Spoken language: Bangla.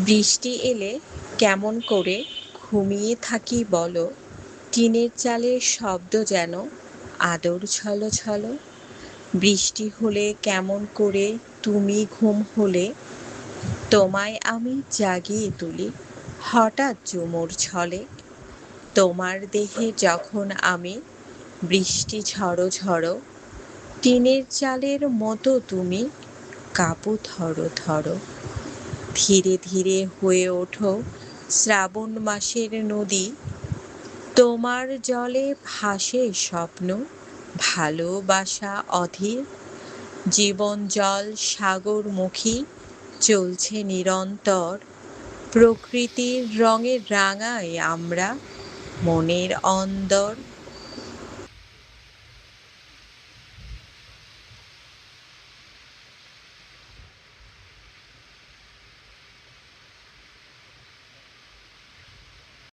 বৃষ্টি এলে কেমন করে ঘুমিয়ে থাকি বলো। টিনের চালের শব্দ যেন আদর ছলো ছলো। বৃষ্টি হলে কেমন করে তুমি ঘুম হলে, তোমায় আমি জাগিয়ে তুলি হঠাৎ ঝুমুর ছলে। তোমার দেহে যখন আমি বৃষ্টি ঝড়ো ঝড়ো, টিনের চালের মতো তুমি কাঁপো থরো থরো। ধীরে ধীরে হয়ে ওঠো শ্রাবণ মাসের নদী, তোমার জলে ভাসে স্বপ্ন ভালোবাসা অধীর। জীবন জল সাগরমুখী চলছে নিরন্তর, প্রকৃতির রঙে রাঙাই আমরা মনের অন্দর।